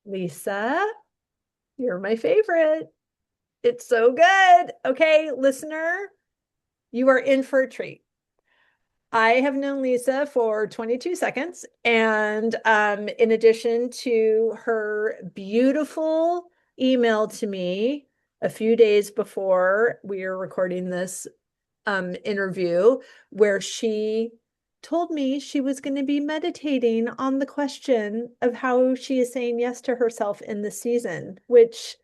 Lisa, you're my favorite. It's so good. Okay, listener, you are in for a treat. I have known Lisa for 22 seconds. And in addition to her beautiful email to me a few days before we are recording this interview, where she told me she was going to be meditating on the question of how she is saying yes to herself in the season, which,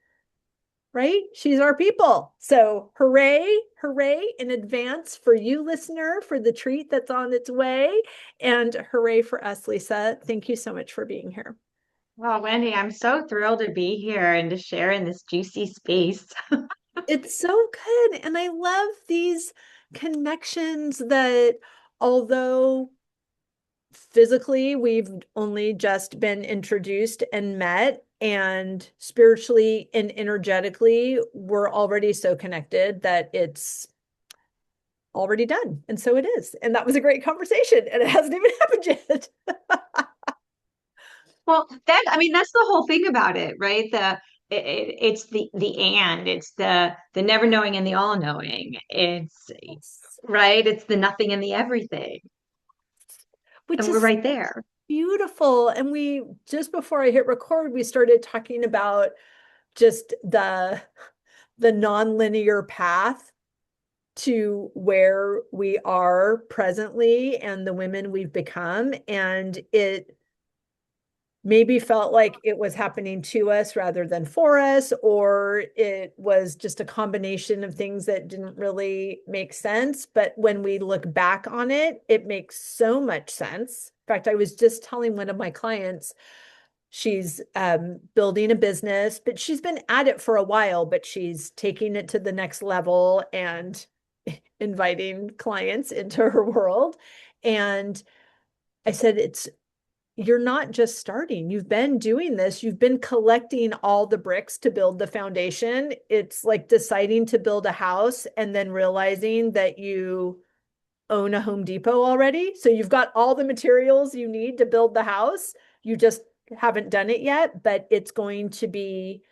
right? She's our people. So hooray, hooray in advance for you, listener, for the treat that's on its way. And hooray for us, Lisa. Thank you so much for being here. Well, Wendy, I'm so thrilled to be here and to share in this juicy space. It's so good. And I love these connections that, although physically we've only just been introduced and met, and spiritually and energetically we're already so connected that it's already done. And so it is. And that was a great conversation. And it hasn't even happened yet. Well, that's the whole thing about it, right? It's it's the never knowing and the all knowing. It's right. It's the nothing and the everything, Which and we're is right there. beautiful. And we, just before I hit record, we started talking about just the nonlinear path to where we are presently and the women we've become. And it maybe felt like it was happening to us rather than for us, or it was just a combination of things that didn't really make sense. But when we look back on it, it makes so much sense. In fact, I was just telling one of my clients, she's building a business, but she's been at it for a while, but she's taking it to the next level and inviting clients into her world. And I said, you're not just starting. You've been doing this. You've been collecting all the bricks to build the foundation. It's like deciding to build a house and then realizing that you own a Home Depot already. So you've got all the materials you need to build the house. You just haven't done it yet, but it's going to be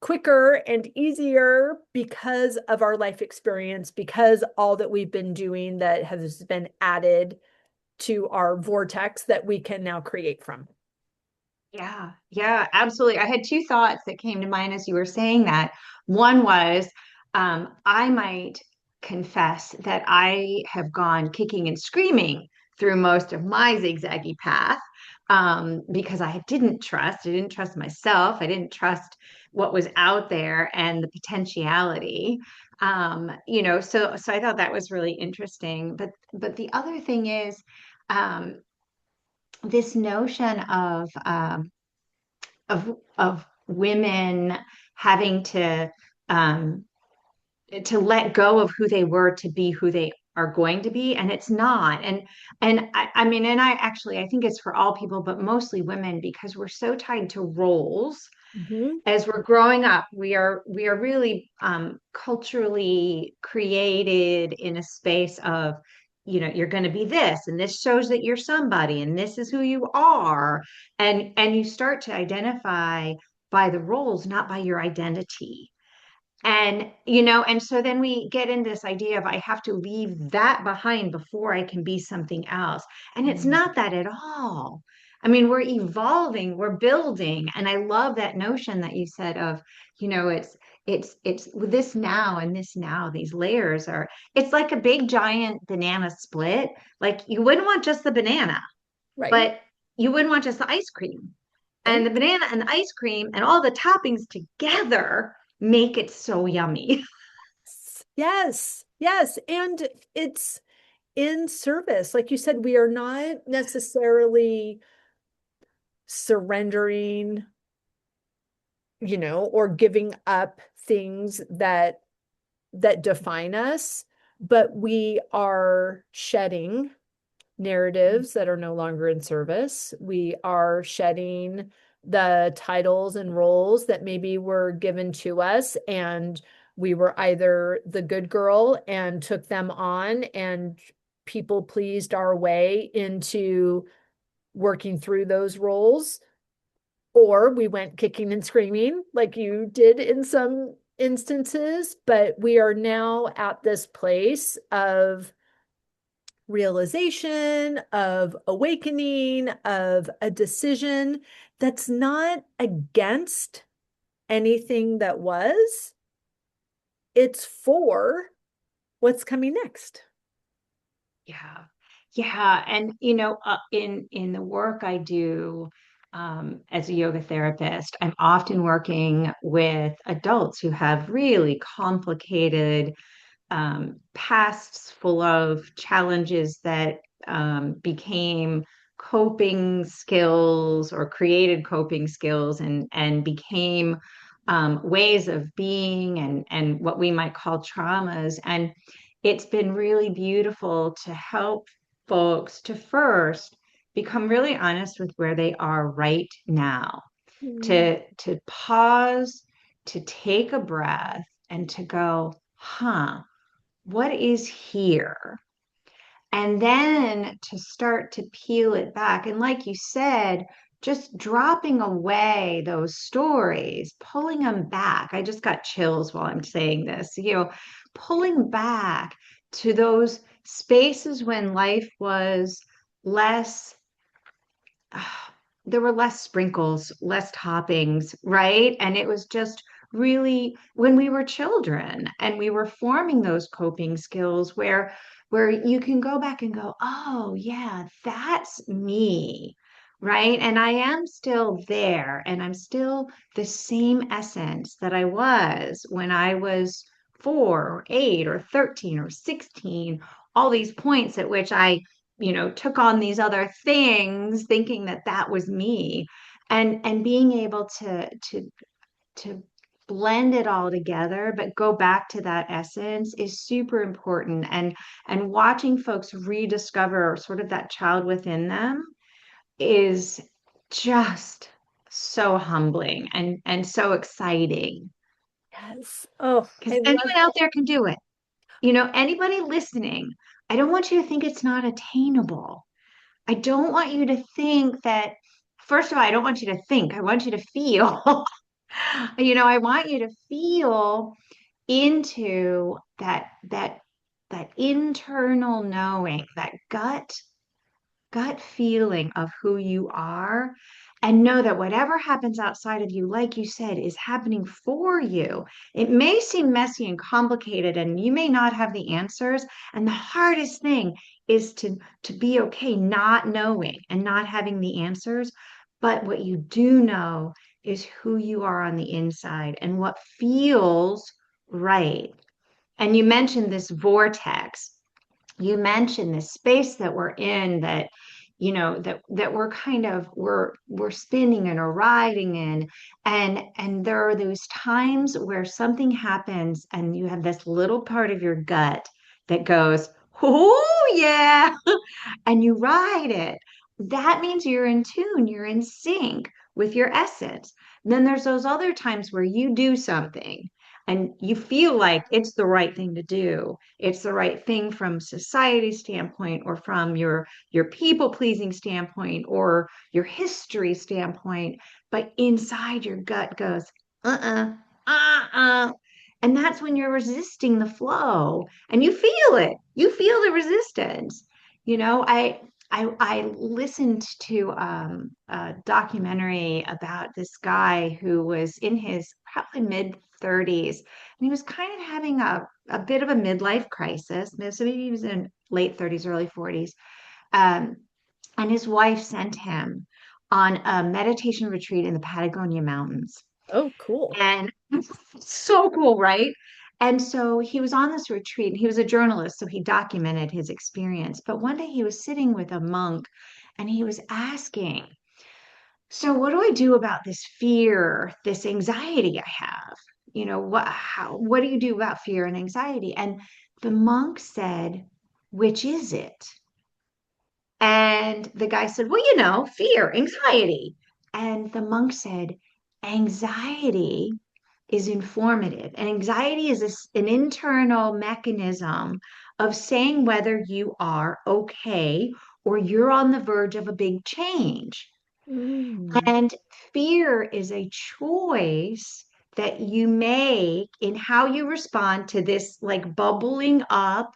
quicker and easier because of our life experience, because all that we've been doing that has been added to our vortex that we can now create from. Yeah, yeah, absolutely. I had two thoughts that came to mind as you were saying that. One was, I might confess that I have gone kicking and screaming through most of my zigzaggy path, because I didn't trust myself, I didn't trust what was out there and the potentiality. So I thought that was really interesting. But the other thing is, um, this notion of women having um, to let go of who they were to be who they are going to be, and it's not. I mean, and I think it's for all people, but mostly women, because we're so tied to roles. Mm-hmm. As we're growing up, we are really culturally created in a space of, you're going to be this, and this shows that you're somebody, and this is who you are, and you start to identify by the roles, not by your identity. And so then we get in this idea of I have to leave that behind before I can be something else. And it's not that at all. I mean, we're evolving, we're building. And I love that notion that you said of, it's with this now and this now, these layers are, it's like a big giant banana split. Like you wouldn't want just the banana, Right. but you wouldn't want just the ice cream. And the Right. banana and the ice cream and all the toppings together make it so yummy. Yes. Yes. And it's in service. Like you said, we are not necessarily surrendering, or giving up things that define us, but we are shedding narratives that are no longer in service. We are shedding the titles and roles that maybe were given to us, and we were either the good girl and took them on and people pleased our way into working through those roles, or we went kicking and screaming like you did in some instances, but we are now at this place of realization, of awakening, of a decision that's not against anything that was, it's for what's coming next. Yeah. Yeah. And in the work I do as a yoga therapist, I'm often working with adults who have really complicated pasts full of challenges that became coping skills or created coping skills and became ways of being and what we might call traumas. And it's been really beautiful to help folks to first become really honest with where they are right now, Mm. to pause, to take a breath, and to go, huh, what is here? And then to start to peel it back. And like you said, just dropping away those stories, pulling them back. I just got chills while I'm saying this, pulling back to those spaces when life was less, there were less sprinkles, less toppings, right? And it was just really when we were children and we were forming those coping skills where you can go back and go, oh yeah, that's me, right? And I am still there and I'm still the same essence that I was when I was 4 or 8 or 13 or 16, all these points at which I took on these other things thinking that that was me, and being able to blend it all together but go back to that essence is super important. And watching folks rediscover sort of that child within them is just so humbling and so exciting Yes. Oh, because I love anyone out there can do it. Anybody listening, I don't want you to think it's not attainable. I don't want you to think that, first of all, I don't want you to think, I want you to feel. I want you to feel into that internal knowing, that gut feeling of who you are, and know that whatever happens outside of you, like you said, is happening for you. It may seem messy and complicated, and you may not have the answers. And the hardest thing is to be okay not knowing and not having the answers. But what you do know is who you are on the inside and what feels right. And you mentioned this vortex, you mentioned this space that we're in, that we're kind of we're spinning and are riding in, and there are those times where something happens and you have this little part of your gut that goes, oh yeah, and you ride it. That means you're in tune, you're in sync with your essence. Then there's those other times where you do something and you feel like it's the right thing to do. It's the right thing from society standpoint or from your people pleasing standpoint or your history standpoint, but inside your gut goes, uh-uh, uh-uh. And that's when you're resisting the flow and you feel it. You feel the resistance. I listened to a documentary about this guy who was in his probably mid 30s, and he was kind of having a bit of a midlife crisis. So maybe he was in late 30s, early 40s. Um, and his wife sent him on a meditation retreat in the Patagonia Mountains. Oh, cool. And so cool, right? And so he was on this retreat and he was a journalist, so he documented his experience. But one day he was sitting with a monk and he was asking, so what do I do about this fear, this anxiety I have? What do you do about fear and anxiety? And the monk said, which is it? And the guy said, well, fear, anxiety. And the monk said, anxiety is informative. And anxiety is an internal mechanism of saying whether you are okay or you're on the verge of a big change. Mm. And fear is a choice that you make in how you respond to this like bubbling up,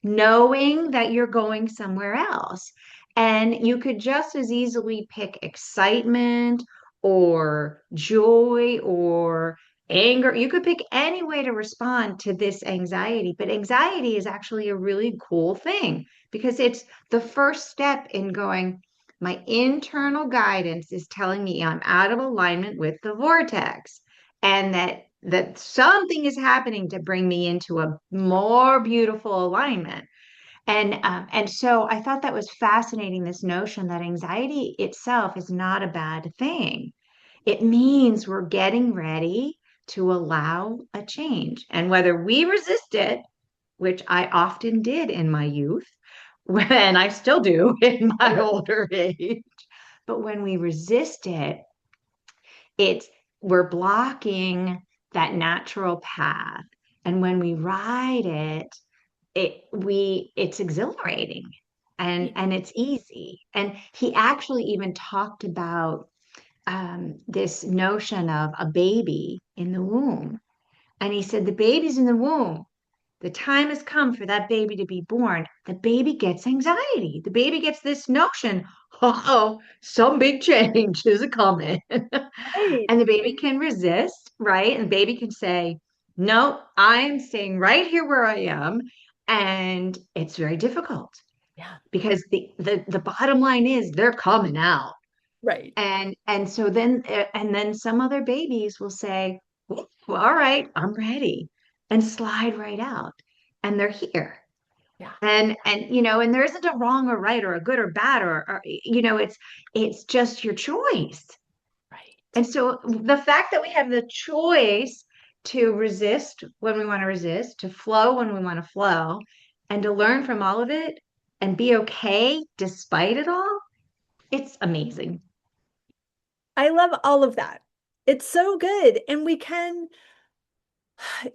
knowing that you're going somewhere else. And you could just as easily pick excitement or joy or anger. You could pick any way to respond to this anxiety, but anxiety is actually a really cool thing because it's the first step in going, my internal guidance is telling me I'm out of alignment with the vortex and that something is happening to bring me into a more beautiful alignment. And so I thought that was fascinating, this notion that anxiety itself is not a bad thing. It means we're getting ready to allow a change. And whether we resist it, which I often did in my youth, when I still do in my Sure. older age, but when we resist it, it's we're blocking that natural path. And when we ride it, it's exhilarating and it's easy. And he actually even talked about this notion of a baby in the womb. And he said, the baby's in the womb. The time has come for that baby to be born. The baby gets anxiety. The baby gets this notion, oh, some big change is coming. Right. And the baby can resist, right? And the baby can say, no, I'm staying right here where I am. And it's very difficult Yeah. because the bottom line is they're coming out. Right. And so then some other babies will say, well, all right, I'm ready, and slide right out. And they're here. Yeah. And there isn't a wrong or right or a good or bad or it's just your choice. Right. And so the fact that we have the choice to resist when we want to resist, to flow when we want to flow, and to learn from all of it and be okay despite it all, it's amazing. I love all of that. It's so good. And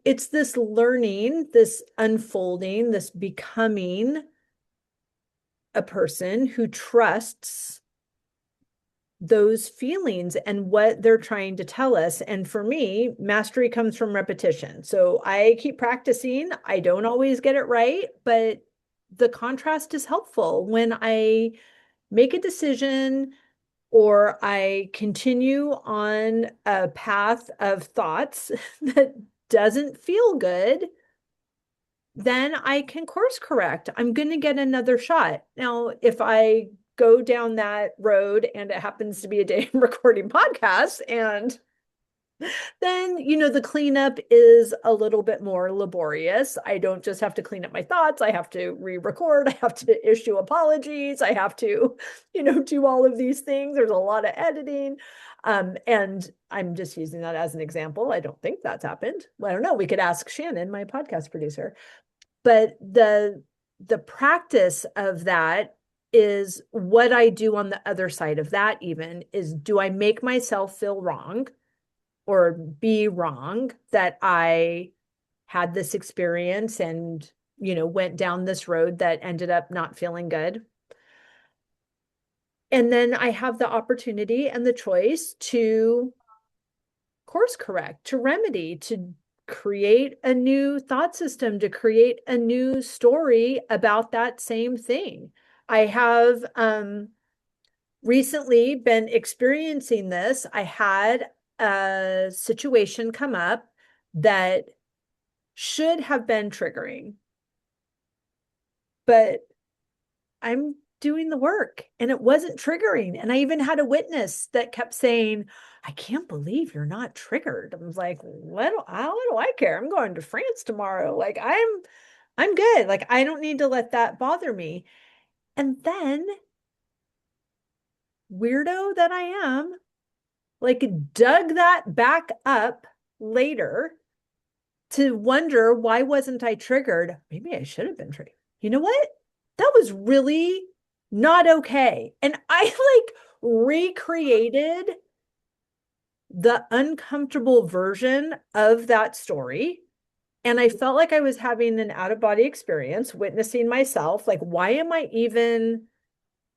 it's this learning, this unfolding, this becoming a person who trusts those feelings and what they're trying to tell us. And for me, mastery comes from repetition. So I keep practicing. I don't always get it right, but the contrast is helpful when I make a decision or I continue on a path of thoughts that doesn't feel good, then I can course correct. I'm going to get another shot. Now, if I go down that road and it happens to be a day I'm recording podcasts, and then, the cleanup is a little bit more laborious. I don't just have to clean up my thoughts. I have to re-record. I have to issue apologies. I have to, do all of these things. There's a lot of editing. And I'm just using that as an example. I don't think that's happened. Well, I don't know. We could ask Shannon, my podcast producer. But the practice of that is what I do on the other side of that, even is, do I make myself feel wrong or be wrong that I had this experience and, went down this road that ended up not feeling good? And then I have the opportunity and the choice to course correct, to remedy, to create a new thought system, to create a new story about that same thing. I have recently been experiencing this. I had a situation come up that should have been triggering, but I'm doing the work and it wasn't triggering. And I even had a witness that kept saying, I can't believe you're not triggered. I was like, what do I care? I'm going to France tomorrow. Like I'm good. Like I don't need to let that bother me. And then, weirdo that I am, like dug that back up later to wonder, why wasn't I triggered? Maybe I should have been triggered. You know what? That was really not okay. And I like recreated the uncomfortable version of that story. And I felt like I was having an out of body experience, witnessing myself. Like, why am I even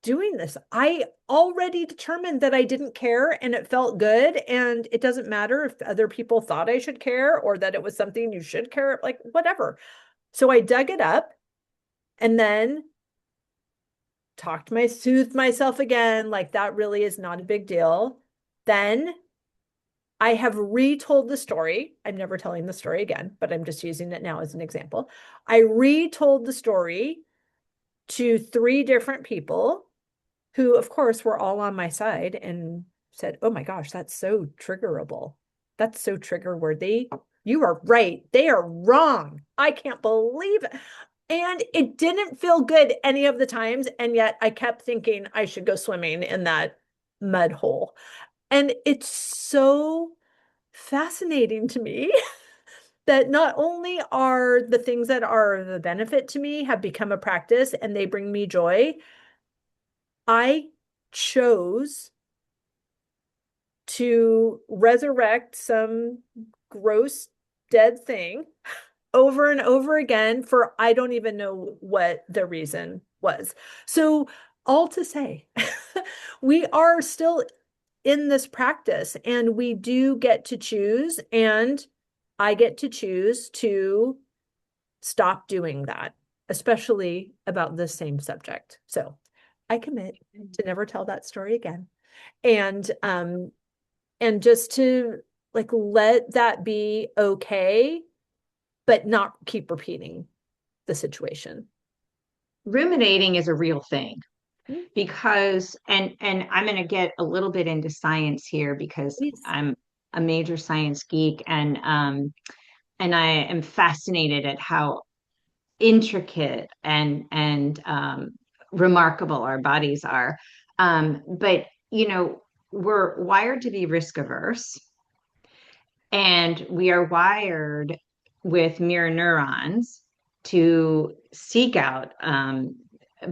doing this. I already determined that I didn't care and it felt good. And it doesn't matter if other people thought I should care or that it was something you should care, like whatever. So I dug it up and then soothed myself again, like that really is not a big deal. Then I have retold the story. I'm never telling the story again, but I'm just using it now as an example. I retold the story to 3 different people who, of course, were all on my side and said, oh my gosh, that's so triggerable. That's so trigger worthy. You are right. They are wrong. I can't believe it. And it didn't feel good any of the times. And yet I kept thinking I should go swimming in that mud hole. And it's so fascinating to me that not only are the things that are the benefit to me have become a practice and they bring me joy, I chose to resurrect some gross dead thing over and over again for I don't even know what the reason was. So, all to say, we are still in this practice and we do get to choose, and I get to choose to stop doing that, especially about the same subject. So, I commit to never tell that story again. And just to like let that be okay, but not keep repeating the situation. Ruminating is a real thing Mm, because, and I'm going to get a little bit into science here because please. I'm a major science geek, and I am fascinated at how intricate and remarkable our bodies are. But we're wired to be risk averse, and we are wired with mirror neurons to seek out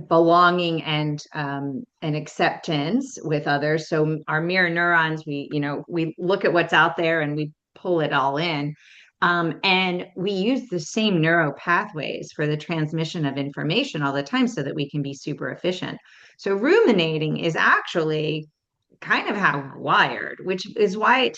belonging and acceptance with others. So our mirror neurons, we look at what's out there and we pull it all in. And we use the same neuro pathways for the transmission of information all the time so that we can be super efficient. So ruminating is actually kind of how we're wired, which is why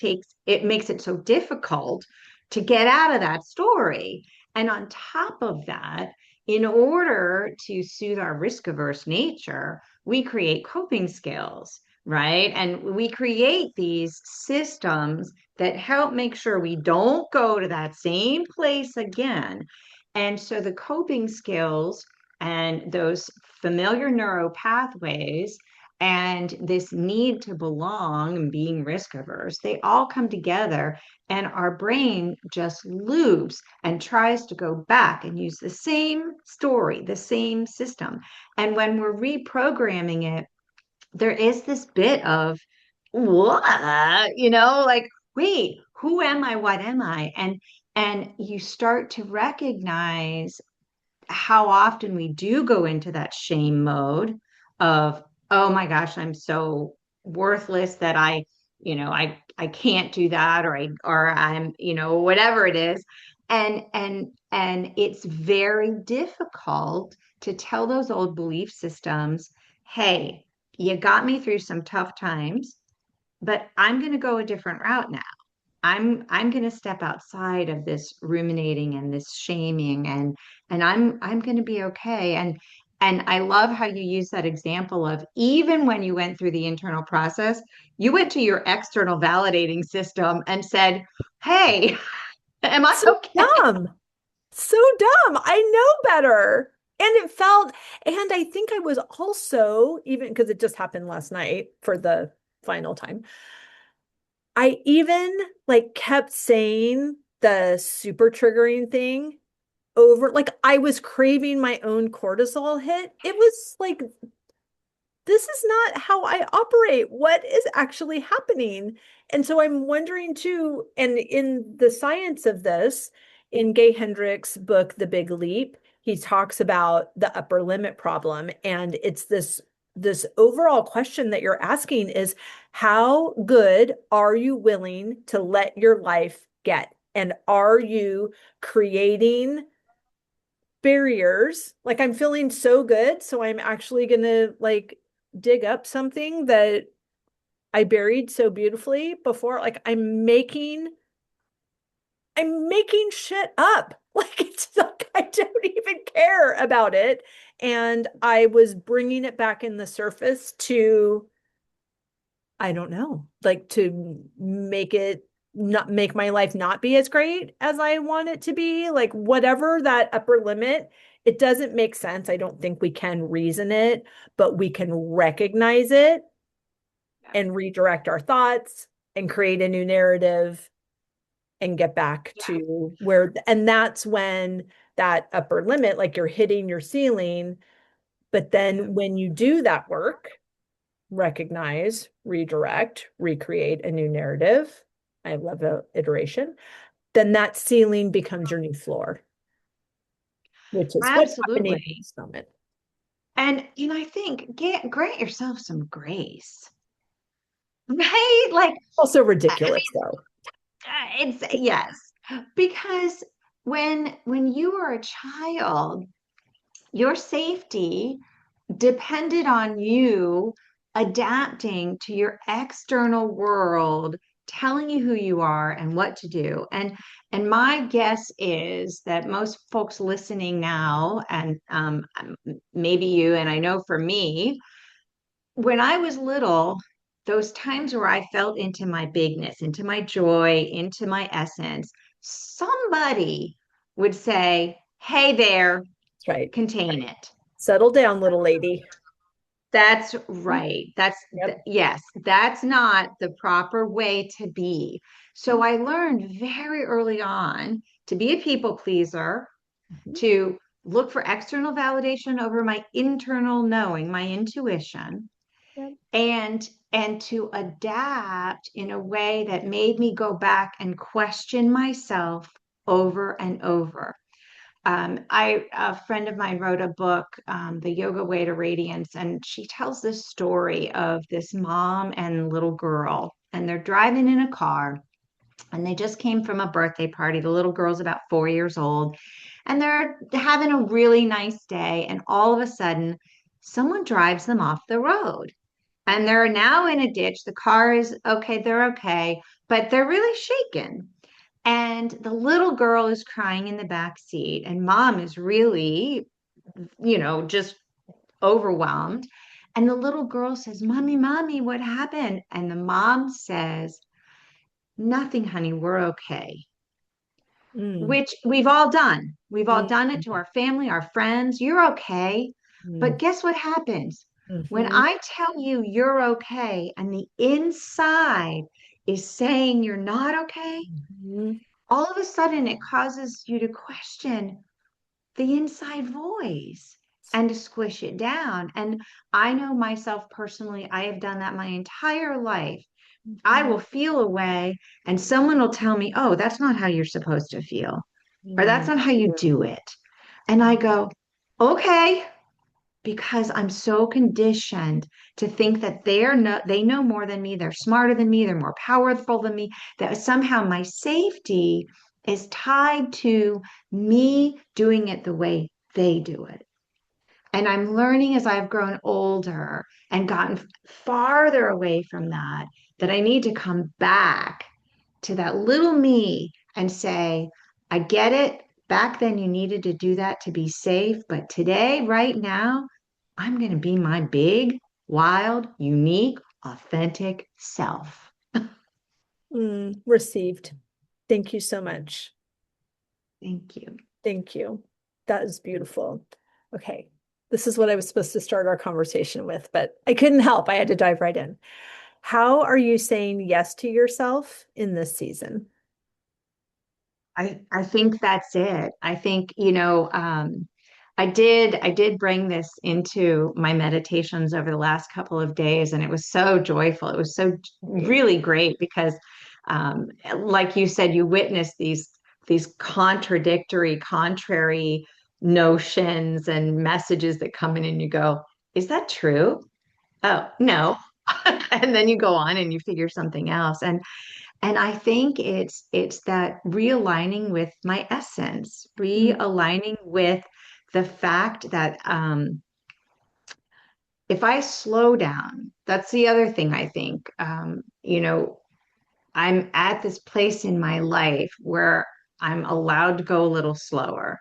it makes it so difficult to get out of that story. And on top of that, in order to soothe our risk averse nature, we create coping skills, right? And we create these systems that help make sure we don't go to that same place again. And so the coping skills and those familiar neuro pathways and this need to belong and being risk averse, they all come together, and our brain just loops and tries to go back and use the same story, the same system. And when we're reprogramming it, there is this bit of what, like, wait, who am I? What am I? And you start to recognize how often we do go into that shame mode of, oh my gosh, I'm so worthless that I can't do that, or I'm, whatever it is. And it's very difficult to tell those old belief systems, hey, you got me through some tough times, but I'm going to go a different route now. I'm going to step outside of this ruminating and this shaming, and I'm going to be okay. And I love how you use that example of, even when you went through the internal process, you went to your external validating system and said, hey, am I So okay? dumb. So dumb. I know better. And it felt, and I think I was also, even because it just happened last night for the final time, I even like kept saying the super triggering thing over, like I was craving my own cortisol hit. It was like, this is not how I operate. What is actually happening? And so I'm wondering too, and in the science of this, in Gay Hendricks' book, The Big Leap, he talks about the upper limit problem. And it's this overall question that you're asking is, how good are you willing to let your life get? And are you creating barriers? Like, I'm feeling so good, so I'm actually gonna like dig up something that I buried so beautifully before. Like I'm making shit up. Like it's like I don't even care about it. And I was bringing it back in the surface to, I don't know, like to make my life not be as great as I want it to be. Like whatever that upper limit, it doesn't make sense. I don't think we can reason it, but we can recognize it and redirect our thoughts and create a new narrative and get back Yeah. to where, and that's when that upper limit, like you're hitting your ceiling. But Yeah. then when you do that work, recognize, redirect, recreate a new narrative. I love the iteration. Then that ceiling becomes your new floor, which is what's happening in Absolutely. this moment. And I think grant yourself some grace, right? Like, Also I ridiculous, mean, though. it's yes, because when you were a child, your safety depended on you adapting to your external world, telling you who you are and what to do. And my guess is that most folks listening now, and maybe you, and I know for me, when I was little, those times where I felt into my bigness, into my joy, into my essence, somebody would say, "Hey there, That's right. contain it." Settle down, little lady. That's right. Yep. Yes, that's not the proper way to be. So I learned very early on to be a people pleaser, Mhm. to look for external validation over my internal knowing, my intuition, Yep. and to adapt in a way that made me go back and question myself over and over. A friend of mine wrote a book, The Yoga Way to Radiance, and she tells this story of this mom and little girl, and they're driving in a car, and they just came from a birthday party. The little girl's about 4 years old, and they're having a really nice day, and all of a sudden, someone drives them off the road. And they're now in a ditch. The car is okay, they're okay, but they're really shaken. And the little girl is crying in the back seat, and mom is really, just overwhelmed. And the little girl says, "Mommy, mommy, what happened?" And the mom says, "Nothing, honey, we're okay." Mm. Which we've all done. We've all Mm. done it to our family, our friends. You're okay. But Mm. guess what happens? When Mhm. I tell you you're okay and the inside is saying you're not okay, Mhm. all of a sudden it causes you to question the inside voice and to squish it down. And I know myself personally, I have done that my entire life. I will feel a way, and someone will tell me, "Oh, that's not how you're supposed to feel," or "That's Mhm. not how you do it." And I go, "Okay," because I'm so conditioned to think that they know more than me, they're smarter than me, they're more powerful than me, that somehow my safety is tied to me doing it the way they do it. And I'm learning as I've grown older and gotten farther away from that, that I need to come back to that little me and say, "I get it. Back then you needed to do that to be safe. But today, right now, I'm going to be my big, wild, unique, authentic self." Received. Thank you so much. Thank you. Thank you. That is beautiful. Okay. This is what I was supposed to start our conversation with, but I couldn't help. I had to dive right in. How are you saying yes to yourself in this season? I think that's it. I think, I did bring this into my meditations over the last couple of days, and it was so joyful. It was so really great because, like you said, you witness these contradictory, contrary notions and messages that come in, and you go, "Is that true? Oh, no." And then you go on and you figure something else. And I think it's that realigning with my essence, Mm. realigning with the fact that if I slow down, that's the other thing I think. I'm at this place in my life where I'm allowed to go a little slower,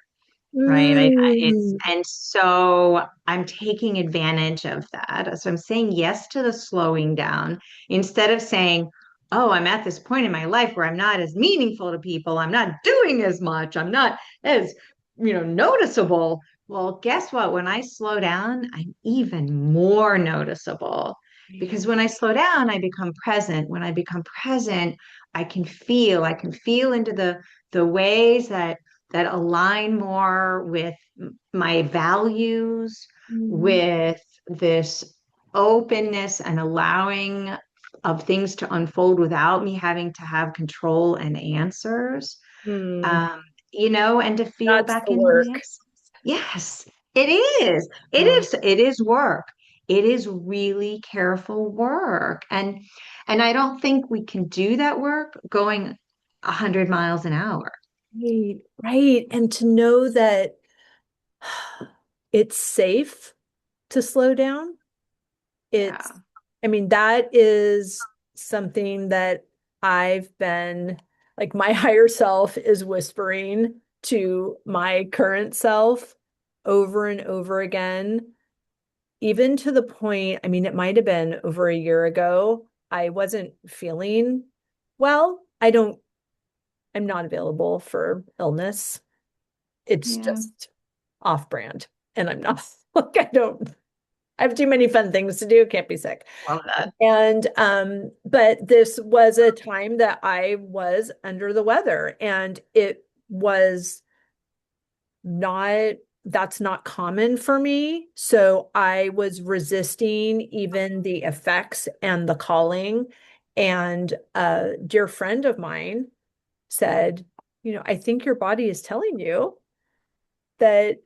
right? It's Mm, and so I'm taking advantage of that. So I'm saying yes to the slowing down instead of saying, "Oh, I'm at this point in my life where I'm not as meaningful to people. I'm not doing as much. I'm not as, noticeable." Well, guess what? When I slow down, I'm even more noticeable because when I slow down, I become present. When I become present, I can feel into the ways that align more with my values, mm, with this openness and allowing of things to unfold without me having to have control and answers, mm. um, and to feel That's back the into my work. essence. Yes, it is. It Oh, is. It is work. It is really careful work. And I don't think we can do that work going 100 miles an hour. right, right. And to know that it's safe to slow down. It's, Yeah. I mean, that is something that I've been like my higher self is whispering to my current self over and over again, even to the point, I mean, it might have been over a year ago. I wasn't feeling well. I'm not available for illness. It's Yeah. just off brand. And I'm not like, I have too many fun things to do, can't be sick. Love that. And but this was a time that I was under the weather, and it was not, that's not common for me. So I was resisting even the effects and the calling. And a dear friend of mine said, I think your body is telling you that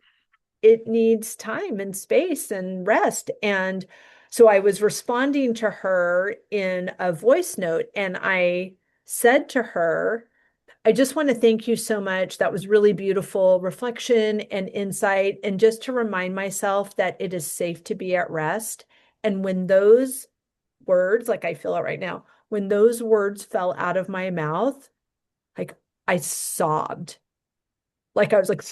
it needs time and space and rest. And so I was responding to her in a voice note, and I said to her, I just want to thank you so much. That was really beautiful reflection and insight. And just to remind myself that it is safe to be at rest. And when those words, like I feel it right now, when those words fell out of my mouth, like I sobbed. Like I was like,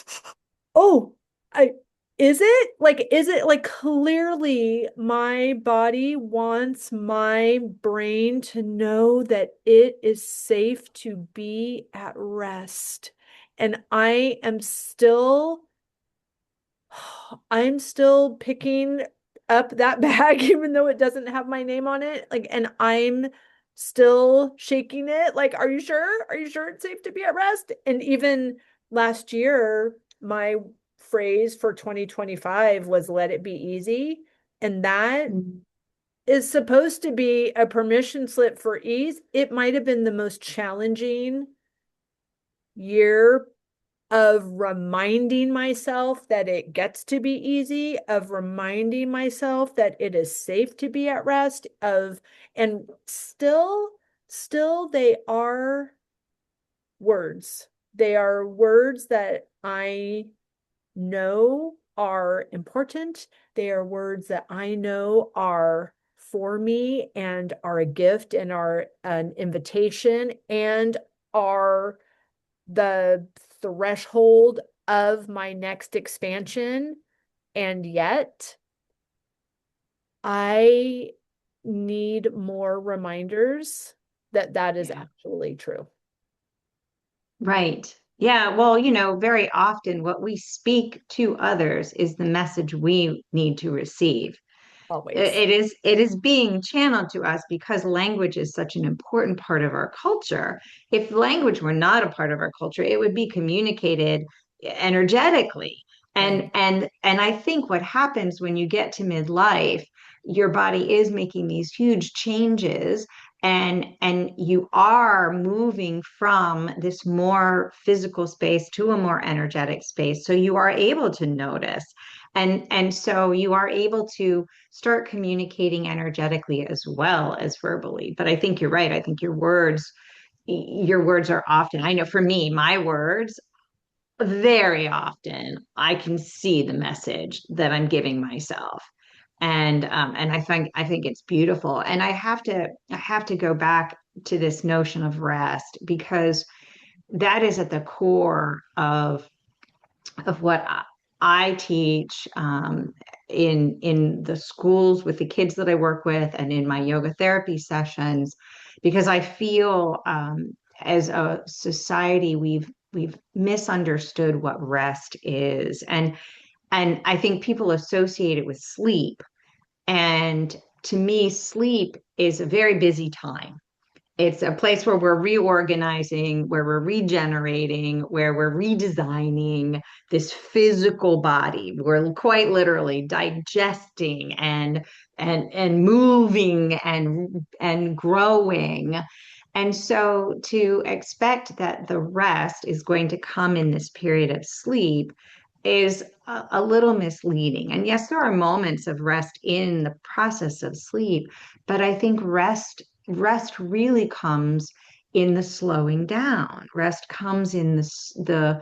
oh, I is it like clearly my body wants my brain to know that it is safe to be at rest. And I'm still picking up that bag, even though it doesn't have my name on it. Like, and I'm still shaking it. Like, are you sure? Are you sure it's safe to be at rest? And even last year, my phrase for 2025 was let it be easy. And that Mm. is supposed to be a permission slip for ease. It might have been the most challenging year of reminding myself that it gets to be easy, of reminding myself that it is safe to be at rest, and still they are words. They are words that I know are important. They are words that I know are for me and are a gift and are an invitation and are the threshold of my next expansion. And yet, I need more reminders that that is Yeah. actually true. Right. Yeah. Well, very often what we speak to others is the message we need to receive. Always. It is being channeled to us because language is such an important part of our culture. If language were not a part of our culture, it would be communicated energetically. Right. And I think what happens when you get to midlife, your body is making these huge changes, and you are moving from this more physical space to a more energetic space. So you are able to notice, and so you are able to start communicating energetically as well as verbally. But I think you're right. I think your words are often, I know for me, my words, very often I can see the message that I'm giving myself. And I think it's beautiful. And I have to go back to this notion of rest, because that is at the core of what I teach, in the schools with the kids that I work with, and in my yoga therapy sessions, because I feel, as a society we've misunderstood what rest is, and I think people associate it with sleep. And to me, sleep is a very busy time. It's a place where we're reorganizing, where we're regenerating, where we're redesigning this physical body. We're quite literally digesting and moving and growing. And so to expect that the rest is going to come in this period of sleep is a little misleading. And yes, there are moments of rest in the process of sleep, but I think rest really comes in the slowing down. Rest comes in the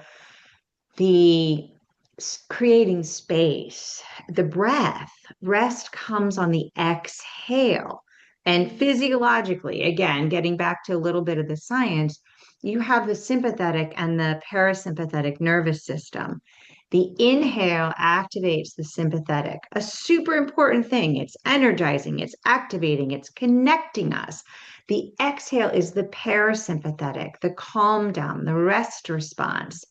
creating space, the breath. Rest comes on the exhale. And physiologically, again, getting back to a little bit of the science, you have the sympathetic and the parasympathetic nervous system. The inhale activates the sympathetic, a super important thing. It's energizing, it's activating, it's connecting us. The exhale is the parasympathetic, the calm down, the rest response.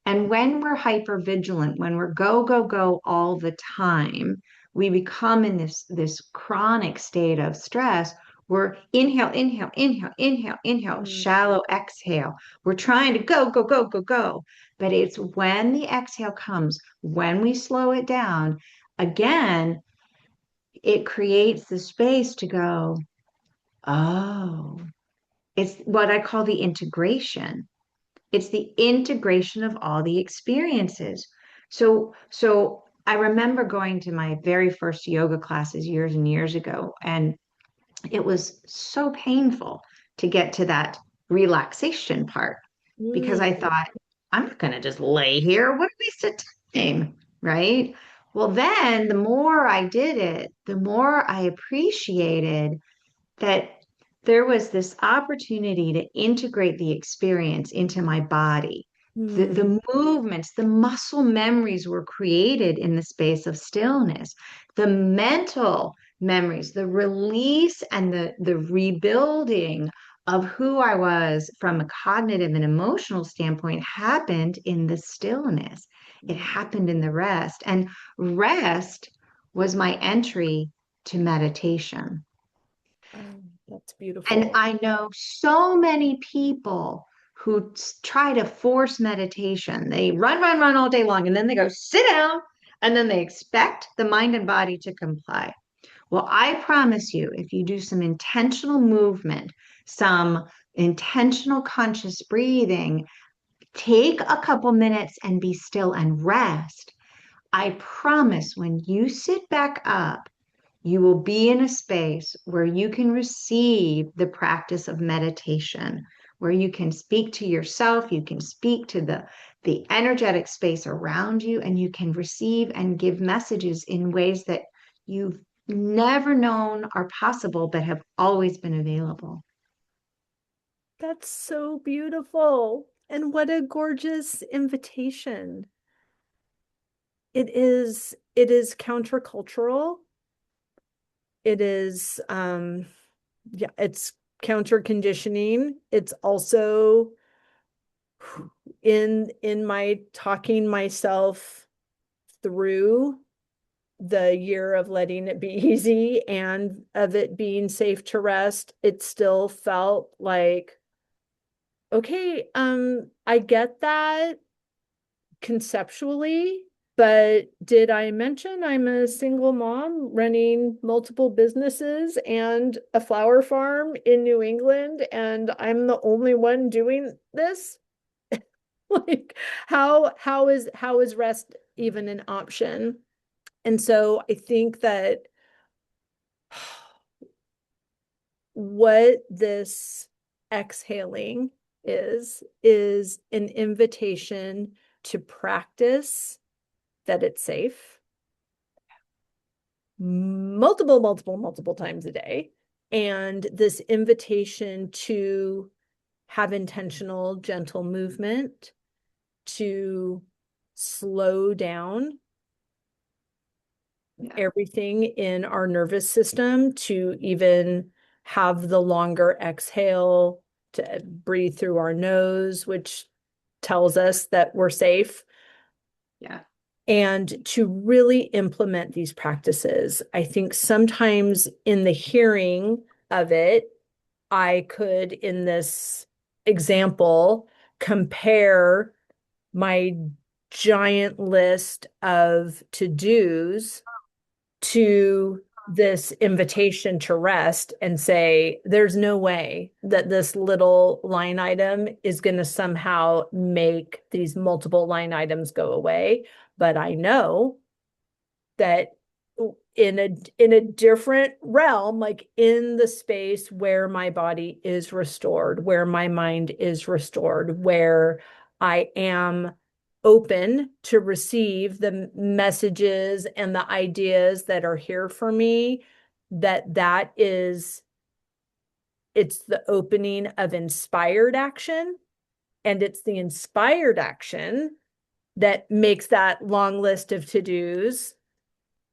And when we're hyper vigilant, when we're go, go, go all the time, we become in this chronic state of stress. We're inhale, inhale, inhale, inhale, inhale, Mm. shallow exhale. We're trying to go, go, go, go, go. But it's when the exhale comes, when we slow it down, again, it creates the space to go, oh, it's what I call the integration. It's the integration of all the experiences. So I remember going to my very first yoga classes years and years ago, and it was so painful to get to that relaxation part, because I Mm. thought, I'm not going to just lay here. What a waste of time, right? Well, then the more I did it, the more I appreciated that there was this opportunity to integrate the experience into my body. Mm. The movements, the muscle memories were created in the space of stillness. The mental memories, the release and the rebuilding of who I was from a cognitive and emotional standpoint happened in the stillness. It happened in the rest. And rest was my entry to meditation. Oh, that's And beautiful. I know so many people who try to force meditation. They run, run, run all day long, and then they go sit down, and then they expect the mind and body to comply. Well, I promise you, if you do some intentional movement, some intentional conscious breathing, take a couple minutes and be still and rest. I promise when you sit back up, you will be in a space where you can receive the practice of meditation, where you can speak to yourself, you can speak to the energetic space around you, and you can receive and give messages in ways that you've never known are possible, but have always been available. That's so beautiful. And what a gorgeous invitation. It is countercultural. It is yeah, it's counter conditioning. It's also in my talking myself through the year of letting it be easy and of it being safe to rest, it still felt like, okay, I get that conceptually, but did I mention I'm a single mom running multiple businesses and a flower farm in New England, and I'm the only one doing this? Like, how is rest even an option? And so I think that what this exhaling is an invitation to practice that it's safe, multiple times a day. And this invitation to have intentional, gentle movement, to slow down Yeah. everything in our nervous system, to even have the longer exhale, to breathe through our nose, which tells us that we're safe, Yeah. and to really implement these practices. I think sometimes in the hearing of it, I could, in this example, compare my giant list of to-dos to this invitation to rest and say, there's no way that this little line item is going to somehow make these multiple line items go away. But I know that in a different realm, like in the space where my body is restored, where my mind is restored, where I am open to receive the messages and the ideas that are here for me, that is, it's the opening of inspired action, and it's the inspired action that makes that long list of to-dos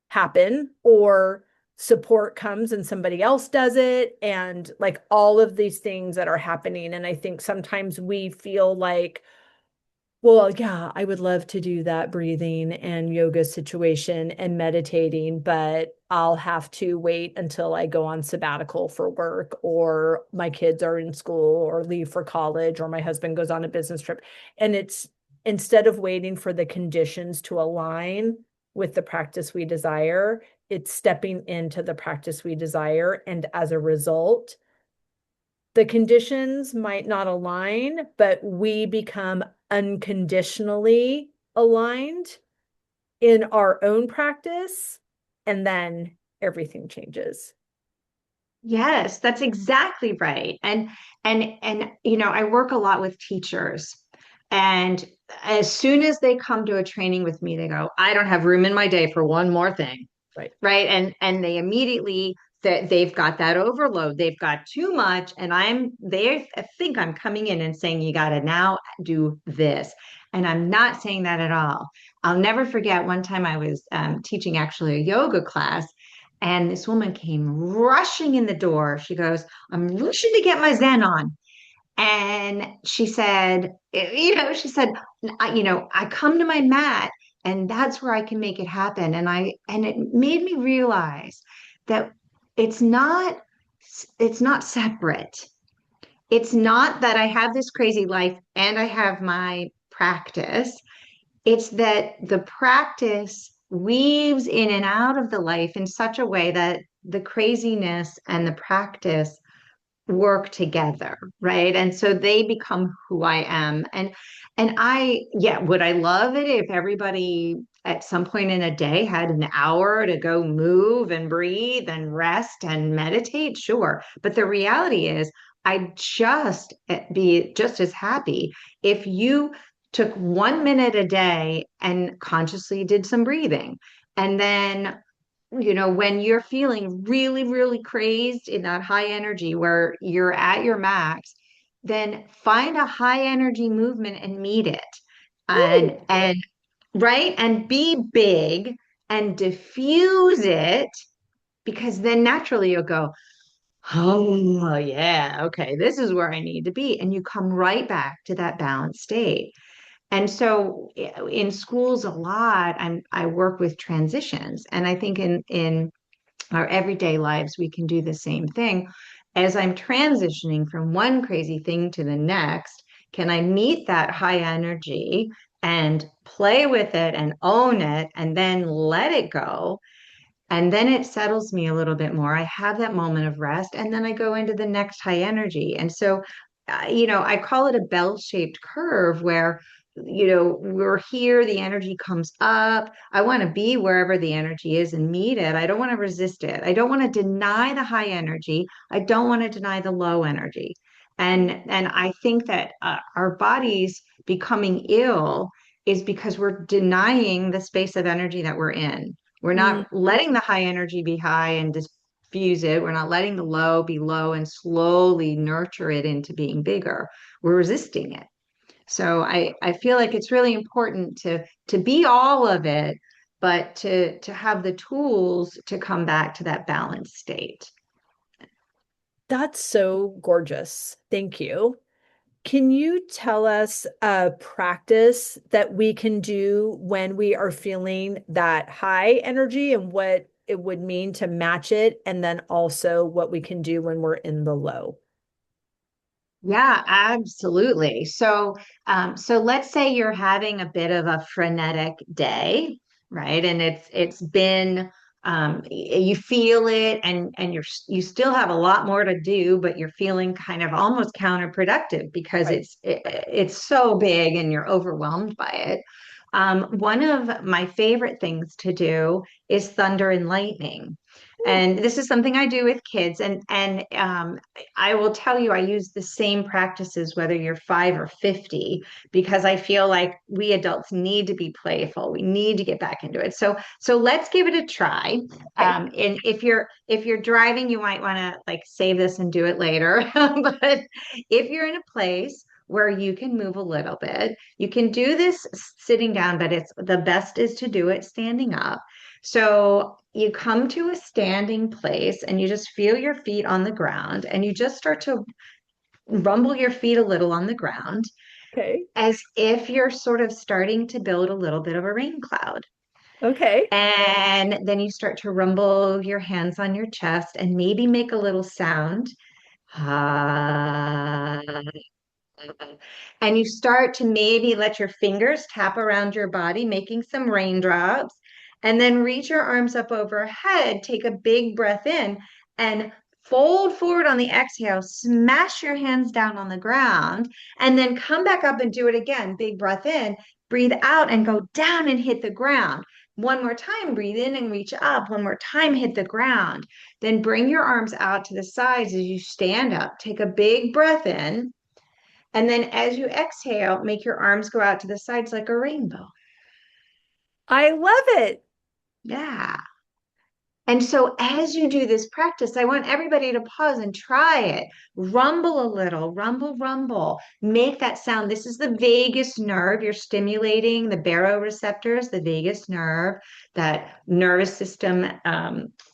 happen, or support comes and somebody else does it, and like all of these things that are happening. And I think sometimes we feel like, well, yeah, I would love to do that breathing and yoga situation and meditating, but I'll have to wait until I go on sabbatical for work, or my kids are in school, or leave for college, or my husband goes on a business trip. And it's, instead of waiting for the conditions to align with the practice we desire, it's stepping into the practice we desire. And as a result, the conditions might not align, but we become unconditionally aligned in our own practice, and then everything changes. Yes, that's exactly right. And I work a lot with teachers. And as soon as they come to a training with me, they go, I don't have room in my day for one more thing. Right. Right. And they immediately that they've got that overload. They've got too much. And they think I'm coming in and saying, you got to now do this. And I'm not saying that at all. I'll never forget one time I was teaching actually a yoga class, and this woman came rushing in the door. She goes, I'm rushing to get my Zen on. And she said, she said, I come to my mat and that's where I can make it happen. And it made me realize that it's not, it's not separate. It's not that I have this crazy life and I have my practice. It's that the practice weaves in and out of the life in such a way that the craziness and the practice work together, right? And so they become who I am. And yeah, would I love it if everybody at some point in a day had an hour to go move and breathe and rest and meditate? Sure. But the reality is, I'd just be just as happy if you took 1 minute a day and consciously did some breathing. And then when you're feeling really, really crazed in that high energy where you're at your max, then find a high energy movement and meet it. And Ooh. and right, and be big and diffuse it, because then naturally you'll go, oh yeah, okay, this is where I need to be. And you come right back to that balanced state. And so in schools a lot, I work with transitions. And I think in our everyday lives, we can do the same thing. As I'm transitioning from one crazy thing to the next, can I meet that high energy and play with it and own it and then let it go? And then it settles me a little bit more. I have that moment of rest, and then I go into the next high energy. And so, I call it a bell-shaped curve where, we're here, the energy comes up. I want to be wherever the energy is and meet it. I don't want to resist it. I don't want to deny the high energy. I don't want to deny the low energy. And I think that our bodies becoming ill is because we're denying the space of energy that we're in. We're Mm, not letting the high energy be high and diffuse it. We're not letting the low be low and slowly nurture it into being bigger. We're resisting it. So I feel like it's really important to be all of it, but to have the tools to come back to that balanced state. that's so gorgeous. Thank you. Can you tell us a practice that we can do when we are feeling that high energy and what it would mean to match it, and then also what we can do when we're in the low? Yeah, absolutely. So let's say you're having a bit of a frenetic day, right? And it's been you feel it, and you still have a lot more to do, but you're feeling kind of almost counterproductive because Right. it's so big and you're overwhelmed by it. One of my favorite things to do is thunder and lightning. Ooh, And this is something I do with kids, and I will tell you, I use the same practices whether you're 5 or 50, because I feel like we adults need to be playful. We need to get back into it. So let's give it a try. okay. And if you're driving, you might want to like save this and do it later. But if you're in a place where you can move a little bit, you can do this sitting down, but it's the best is to do it standing up. So you come to a standing place and you just feel your feet on the ground and you just start to rumble your feet a little on the ground Okay. as if you're sort of starting to build a little bit of a rain cloud. Okay. And then you start to rumble your hands on your chest and maybe make a little sound. Ah. And you start to maybe let your fingers tap around your body, making some raindrops, and then reach your arms up overhead. Take a big breath in and fold forward on the exhale, smash your hands down on the ground, and then come back up and do it again. Big breath in, breathe out, and go down and hit the ground. One more time, breathe in and reach up. One more time, hit the ground. Then bring your arms out to the sides as you stand up. Take a big breath in. And then as you exhale, make your arms go out to the sides like a rainbow. I love it. Yeah. And so as you do this practice, I want everybody to pause and try it. Rumble a little, rumble, rumble. Make that sound. This is the vagus nerve. You're stimulating the baroreceptors, the vagus nerve, that nervous system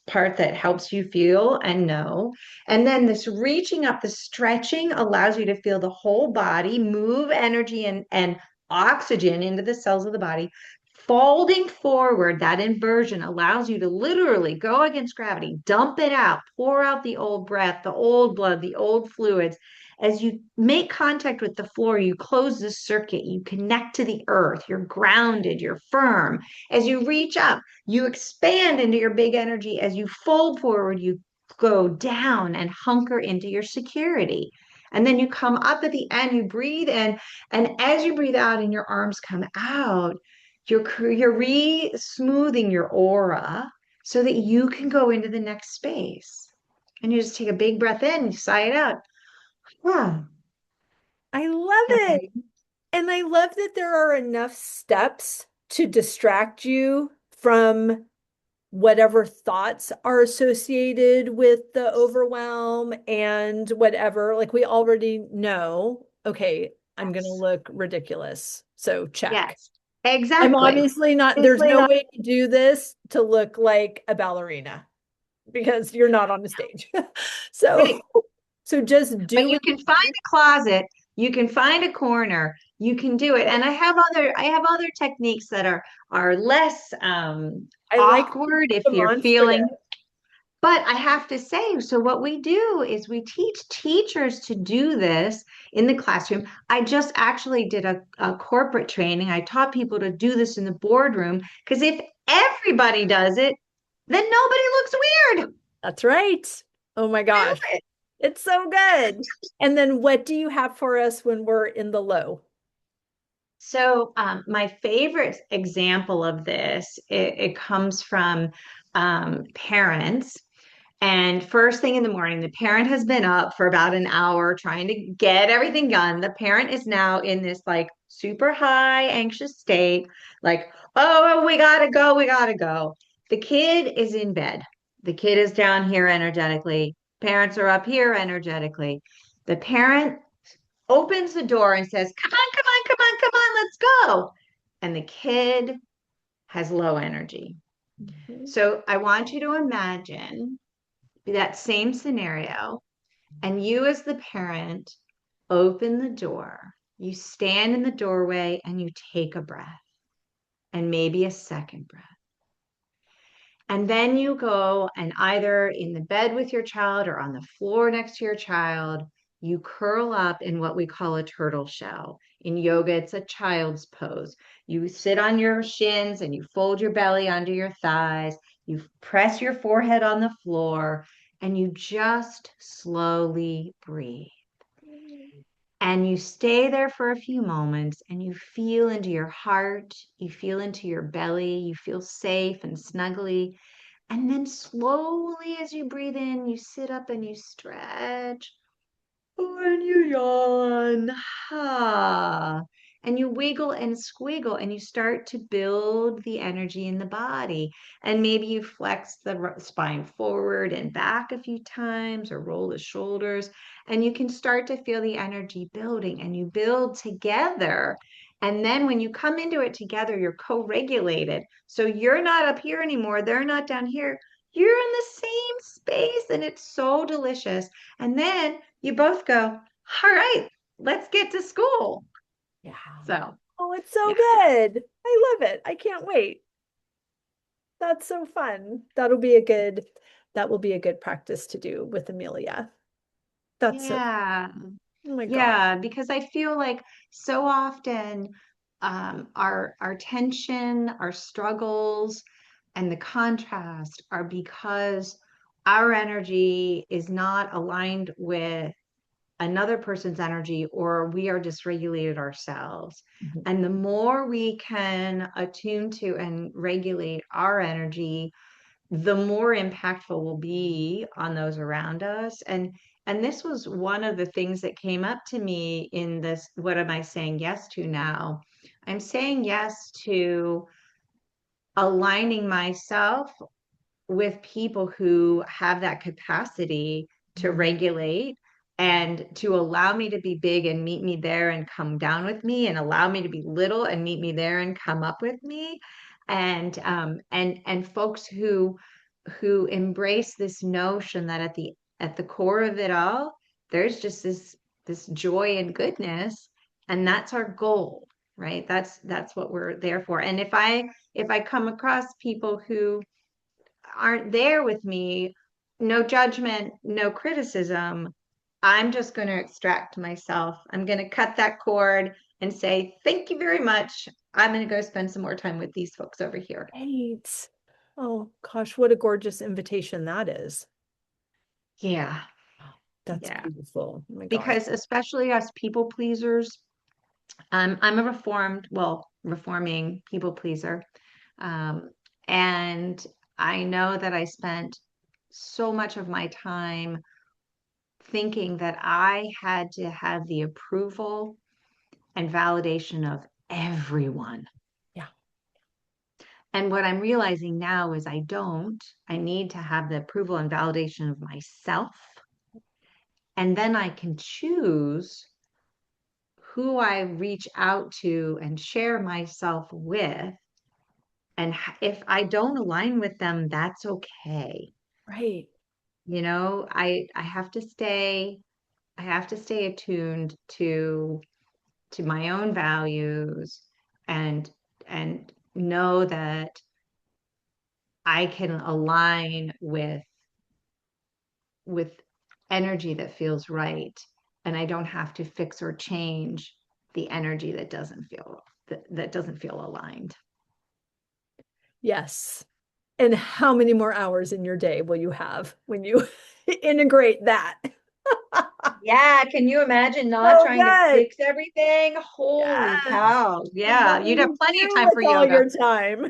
part that helps you feel and know. And then this reaching up, the stretching allows you to feel the whole body, move energy and oxygen into the cells of the body. Folding forward, that inversion allows you to literally go against gravity, dump it out, pour out the old breath, the old blood, the old fluids. As you make contact with the floor, you close the circuit, you connect to the earth, you're grounded, you're firm. As you reach up, you expand into your big energy. As you fold forward, you go down and hunker into your security. And then you come up at the end, you breathe in, and as you breathe out and your arms come out, you're re-smoothing your aura so that you can go into the next space. And you just take a big breath in, you sigh it out. Wow. I love it. And I love that there are enough steps to distract you from whatever thoughts are associated with the overwhelm and whatever. Like we already know, okay, I'm going to Yes. look ridiculous. So check. Yes. I'm Exactly. obviously not, there's Obviously no not. way to do this to look like a ballerina because you're not on the stage. So, Right. so just But do you it. can find a closet, you can find a corner, you can do it. And I have other techniques that are less I like awkward if you're demonstrative. feeling. But I have to say, so what we do is we teach teachers to do this in the classroom. I just actually did a corporate training. I taught people to do this in the boardroom because if everybody does it, then nobody looks weird. That's right. Oh my I gosh. love it. It's so good. And then what do you have for us when we're in the low? So my favorite example of this, it comes from parents. And first thing in the morning, the parent has been up for about an hour trying to get everything done. The parent is now in this like super high anxious state, like, oh, we gotta go, we gotta go. The kid is in bed. The kid is down here energetically. Parents are up here energetically. The parent opens the door and says, come on, come on, come on, come on, let's go. And the kid has low energy. Mhm. So I want you to imagine that same scenario. And you, as the parent, open the door. You stand in the doorway and you take a breath and maybe a second breath. And then you go and either in the bed with your child or on the floor next to your child, you curl up in what we call a turtle shell. In yoga, it's a child's pose. You sit on your shins and you fold your belly under your thighs. You press your forehead on the floor and you just slowly breathe. And you stay there for a few moments and you feel into your heart, you feel into your belly, you feel safe and snuggly. And then slowly, as you breathe in, you sit up and you stretch. And you yawn. Ha. And you wiggle and squiggle and you start to build the energy in the body. And maybe you flex the spine forward and back a few times or roll the shoulders. And you can start to feel the energy building and you build together. And then when you come into it together, you're co-regulated. So you're not up here anymore. They're not down here. You're in the same space and it's so delicious. And then you both go, all right, let's get to school. Yeah. So, Oh, it's so yeah. good. I love it. I can't wait. That's so fun. That will be a good practice to do with Amelia. That's so, Yeah. oh my God. Yeah, because I feel like so often our tension, our struggles, and the contrast are because our energy is not aligned with another person's energy or we are dysregulated ourselves. Mhm. And the more we can attune to and regulate our energy, the more impactful we'll be on those around us. And this was one of the things that came up to me in this, what am I saying yes to now? I'm saying yes to aligning myself with people who have that capacity to Mhm. regulate and to allow me to be big and meet me there and come down with me and allow me to be little and meet me there and come up with me and folks who embrace this notion that at the core of it all there's just this joy and goodness, and that's our goal, right? That's what we're there for. And if I come across people who aren't there with me, no judgment, no criticism, I'm just going to extract myself. I'm going to cut that cord and say, thank you very much. I'm going to go spend some more time with these folks over here. Right. Oh gosh, what a gorgeous invitation that is. Yeah. That's Yeah. beautiful. Oh my gosh. Because especially us people pleasers, I'm a reforming people pleaser. Um, and I know that I spent so much of my time thinking that I had to have the approval and validation of everyone. Yeah. And what I'm realizing now is I don't. I need to have the approval and validation of myself. And then I can choose who I reach out to and share myself with. And if I don't align with them, that's okay. Right. I have to stay attuned to my own values and and know that I can align with energy that feels right, and I don't have to fix or change the energy that doesn't feel aligned. Yes. And how many more hours in your day will you have when you integrate that? Yeah, can you imagine not So trying to good. fix everything? Holy Yes. cow. And Yeah, what will you'd have you plenty of do time with for all yoga. your time?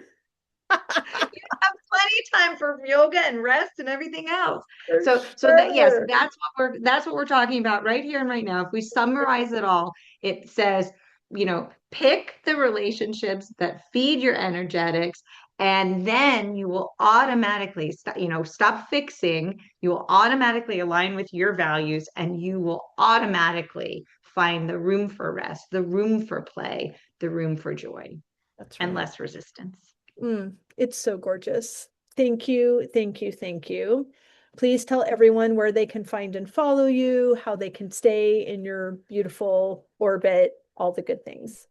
You have plenty of time for yoga and rest and everything else. For So that yes, sure. that's what we're talking about right here and right now. If we summarize it all, it says, pick the relationships that feed your energetics And then you will automatically stop, stop fixing. You will automatically align with your values, and you will automatically find the room for rest, the room for play, the room for joy, That's and right. less resistance. It's so gorgeous. Thank you, thank you, thank you. Please tell everyone where they can find and follow you, how they can stay in your beautiful orbit, all the good things.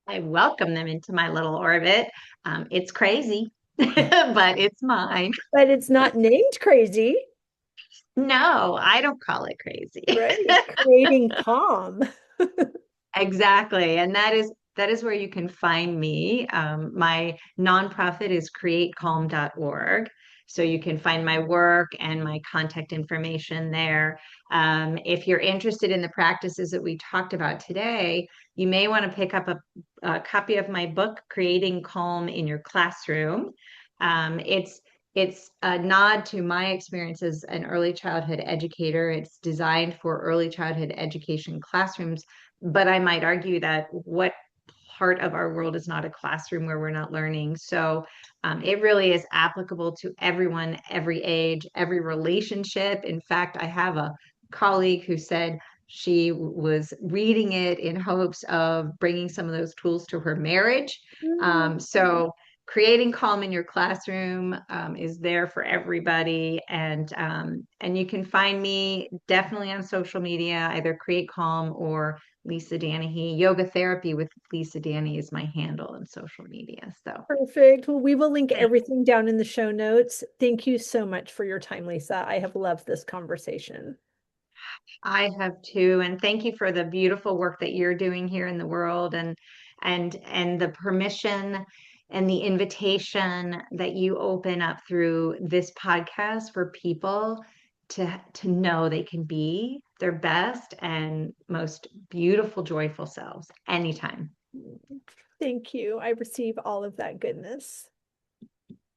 I welcome them into my little orbit. It's crazy, but it's mine. But it's not named crazy, No, I don't call it crazy. right? Creating calm. Exactly. And that is where you can find me. My nonprofit is createcalm.org. So you can find my work and my contact information there. If you're interested in the practices that we talked about today, you may want to pick up a copy of my book, Creating Calm in Your Classroom. It's a nod to my experience as an early childhood educator. It's designed for early childhood education classrooms, but I might argue that what part of our world is not a classroom where we're not learning? So it really is applicable to everyone, every age, every relationship. In fact, I have a colleague who said she was reading it in hopes of bringing some of those tools to her marriage. So creating calm in your classroom is there for everybody, and you can find me definitely on social media, either Create Calm or Lisa Danahy. Yoga Therapy with Lisa Danahy is my handle on social media. So Perfect. Well, we will link everything down in the show notes. Thank you so much for your time, Lisa. I have loved this conversation. I have too, and thank you for the beautiful work that you're doing here in the world, and the permission and the invitation that you open up through this podcast for people to know they can be their best and most beautiful, joyful selves anytime. Thank you. I receive all of that goodness.